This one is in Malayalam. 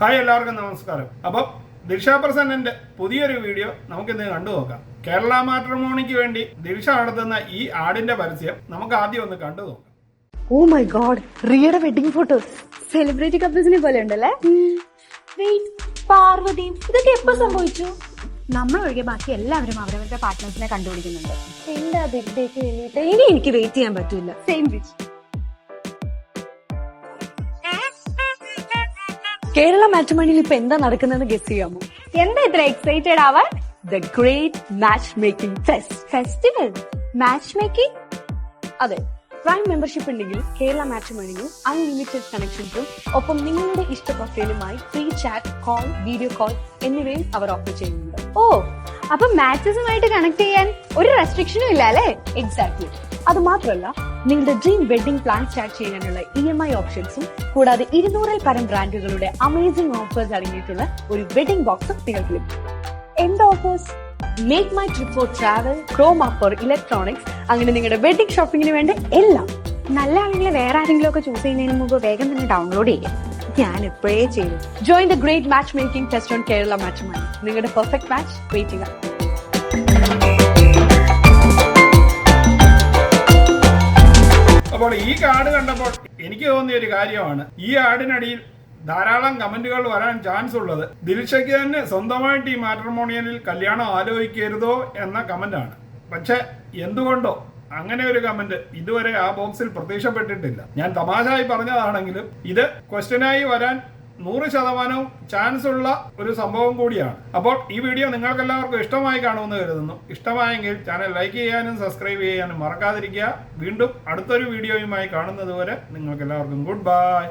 ഹായ്, എല്ലാവർക്കും നമസ്കാരം. അപ്പം ദിൽഷ പ്രസന്നന്റെ പുതിയൊരു വീഡിയോ നമുക്കിന്ന് കണ്ടു നോക്കാം. കേരള മാട്രിമോണിക്ക് വേണ്ടി ദിൽഷ നടത്തുന്ന ഈ ആടിന്റെ പരസ്യം നമുക്ക് ആദ്യം ഒന്ന് കണ്ടു നോക്കാം. ഓ മൈ ഗോഡ്, റിയയുടെ വെഡിങ് ഫോട്ടോസ് സെലിബ്രിറ്റി കപ്പിൾസിനെ പോലെ ഉണ്ടല്ലേ. പാർവതിയും ഇതൊക്കെ എപ്പോ സംഭവിച്ചു? നമ്മളൊഴികെ ബാക്കി എല്ലാവരും അവരവരുടെ പാർട്ട്നേഴ്സിനെ കണ്ടുപിടിക്കുന്നുണ്ട്. എന്റെ ബിഗ് ഡേക്ക് വേണ്ടിട്ട് ഇനി എനിക്ക് വെയിറ്റ് ചെയ്യാൻ പറ്റൂല. Same bitch. കേരള മാട്രിമോണിയിൽ ഇപ്പൊ എന്താ നടക്കുന്നതെന്ന് ഗസ് ചെയ്യാമോ? എന്താ ഇത്ര എക്സൈറ്റഡ് ആവാൻ? The great match making festival match making? അതെ, പ്രൈം മെമ്പർഷിപ്പ് ഉണ്ടെങ്കിൽ കേരള മാട്രിമോണിയും അൺലിമിറ്റഡ് കണക്ഷൻസും ഒപ്പം നിങ്ങളുടെ ഇഷ്ട പ്രൊഫൈലുമായി free chat, call, video call എന്നിവയും അവർ ഓഫർ ചെയ്യുന്നുണ്ട്. ഓ, അപ്പൊ മാച്ചസുമായിട്ട് കണക്ട് ചെയ്യാൻ ഒരു റെസ്ട്രിക്ഷനും ഇല്ല അല്ലേ? എക്സാക്ട്ലി. അത് മാത്രമല്ല, നിങ്ങളുടെ ഡ്രീം വെഡിംഗ് പ്ലാൻ സ്റ്റാർട്ട് ചെയ്യാനുള്ള EMI ഓപ്ഷൻസും കൂടാതെ 200-ൽ പരം ബ്രാൻഡുകളുടെ അമേസിംഗ് ഓഫേഴ്സ് അടങ്ങിയിട്ടുള്ള ഒരു വെഡിംഗ് ബോക്സും നിങ്ങൾക്ക് ലഭിക്കും. എന്ത് offers? Make My Trip for travel, Croma for electronics, അങ്ങനെ നിങ്ങളുടെ വെഡിംഗ് ഷോപ്പിംഗിന് വേണ്ട എല്ലാം. നല്ല ആണെങ്കിൽ വേറെ ആരെങ്കിലും ഒക്കെ ചൂസ് ചെയ്യുന്നതിന് മുമ്പ് വേഗം തന്നെ ഡൗൺലോഡ് ചെയ്യാം. ഞാൻ എപ്പോഴേ ചെയ്തു. Join the great match making test on Kerala matrimony. നിങ്ങളുടെ പെർഫെക്റ്റ് മാച്ച് വെയിറ്റിംഗ്. അപ്പോൾ ഈ ആഡ് കണ്ടപ്പോൾ എനിക്ക് തോന്നിയ ഒരു കാര്യമാണ്, ഈ ആഡിനടിയിൽ ധാരാളം കമന്റുകൾ വരാൻ ചാൻസ് ഉള്ളത് ദിൽഷയ്ക്ക് തന്നെ സ്വന്തമായിട്ട് ഈ മാട്രിമോണിയലിൽ കല്യാണം ആലോചിക്കരുതോ എന്ന കമന്റാണ്. പക്ഷെ എന്തുകൊണ്ടോ അങ്ങനെ ഒരു കമന്റ് ഇതുവരെ ആ ബോക്സിൽ പ്രത്യക്ഷപ്പെട്ടിട്ടില്ല. ഞാൻ തമാശയായി പറഞ്ഞതാണെങ്കിലും ഇത് ക്വസ്റ്റ്യനായി വരാൻ 100% ചാൻസ് ഉള്ള ഒരു സംഭവം കൂടിയാണ്. അപ്പോൾ ഈ വീഡിയോ നിങ്ങൾക്ക് എല്ലാവർക്കും ഇഷ്ടമായി കാണുമെന്ന് കരുതുന്നു. ഇഷ്ടമായെങ്കിൽ ചാനൽ ലൈക്ക് ചെയ്യാനും സബ്സ്ക്രൈബ് ചെയ്യാനും മറക്കാതിരിക്കുക. വീണ്ടും അടുത്തൊരു വീഡിയോയുമായി കാണുന്നത് വരെ നിങ്ങൾക്ക് എല്ലാവർക്കും ഗുഡ് ബൈ.